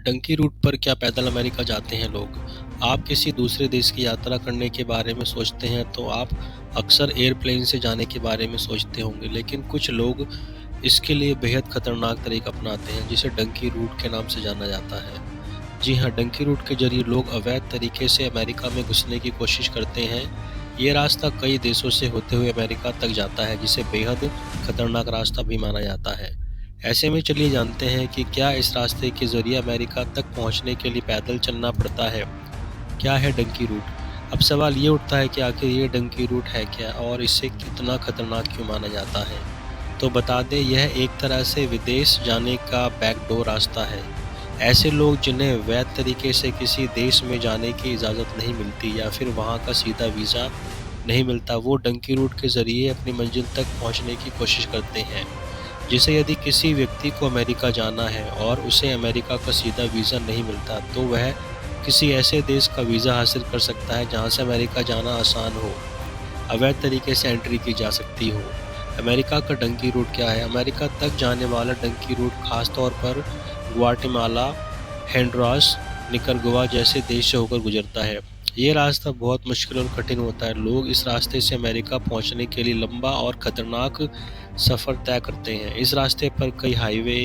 Dunki root पर क्या पैदल अमेरिका जाते हैं लोग? आप किसी दूसरे देश की यात्रा करने के बारे में सोचते हैं तो आप अक्सर एयरप्लेन से जाने के बारे में सोचते होंगे, लेकिन कुछ लोग इसके लिए बेहद खतरनाक तरीका अपनाते हैं जिसे डंकी रूट के नाम से जाना जाता है। जी हाँ, डंकी रूट के जरिए लोग अवैध तरीके से अमेरिका में घुसने की कोशिश करते हैं। ये रास्ता कई देशों से होते हुए अमेरिका तक जाता है, जिसे बेहद खतरनाक रास्ता भी माना जाता है। ऐसे में चलिए जानते हैं कि क्या इस रास्ते के ज़रिए अमेरिका तक पहुंचने के लिए पैदल चलना पड़ता है? क्या है डंकी रूट? अब सवाल ये उठता है कि आखिर ये डंकी रूट है क्या और इसे कितना खतरनाक क्यों माना जाता है? तो बता दें, यह एक तरह से विदेश जाने का बैकडोर रास्ता है। ऐसे लोग जिन्हें वैध तरीके से किसी देश में जाने की इजाज़त नहीं मिलती या फिर वहाँ का सीधा वीज़ा नहीं मिलता, वो डंकी रूट के ज़रिए अपनी मंजिल तक पहुँचने की कोशिश करते हैं। जैसे यदि किसी व्यक्ति को अमेरिका जाना है और उसे अमेरिका का सीधा वीज़ा नहीं मिलता, तो वह किसी ऐसे देश का वीज़ा हासिल कर सकता है जहाँ से अमेरिका जाना आसान हो, अवैध तरीके से एंट्री की जा सकती हो। अमेरिका का डंकी रूट क्या है? अमेरिका तक जाने वाला डंकी रूट खास तौर पर ग्वाटेमाला, होंडुरास, निकरागुआ जैसे देश से होकर गुजरता है। ये रास्ता बहुत मुश्किल और कठिन होता है। लोग इस रास्ते से अमेरिका पहुंचने के लिए लंबा और खतरनाक सफ़र तय करते हैं। इस रास्ते पर कई हाईवे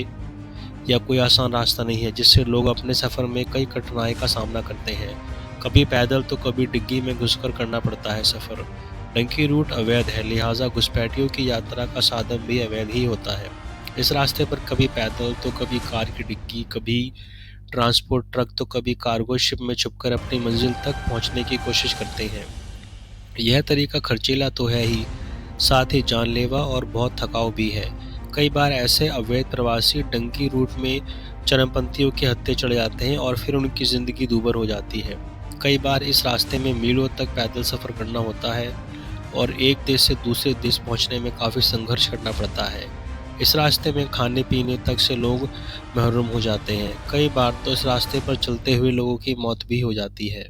या कोई आसान रास्ता नहीं है, जिससे लोग अपने सफ़र में कई कठिनाई का सामना करते हैं। कभी पैदल तो कभी डिग्गी में घुसकर करना पड़ता है सफ़र। डंकी रूट अवैध है, लिहाजा घुसपैठियों की यात्रा का साधन भी अवैध ही होता है। इस रास्ते पर कभी पैदल तो कभी कार की डिग्गी, कभी ट्रांसपोर्ट ट्रक तो कभी कार्गो शिप में छुपकर अपनी मंजिल तक पहुंचने की कोशिश करते हैं। यह तरीका खर्चीला तो है ही, साथ ही जानलेवा और बहुत थकाऊ भी है। कई बार ऐसे अवैध प्रवासी डंकी रूट में चरमपंथियों के हत्थे चढ़ जाते हैं और फिर उनकी ज़िंदगी दूभर हो जाती है। कई बार इस रास्ते में मीलों तक पैदल सफ़र करना होता है और एक देश से दूसरे देश पहुंचने में काफ़ी संघर्ष करना पड़ता है। इस रास्ते में खाने पीने तक से लोग महरूम हो जाते हैं। कई बार तो इस रास्ते पर चलते हुए लोगों की मौत भी हो जाती है।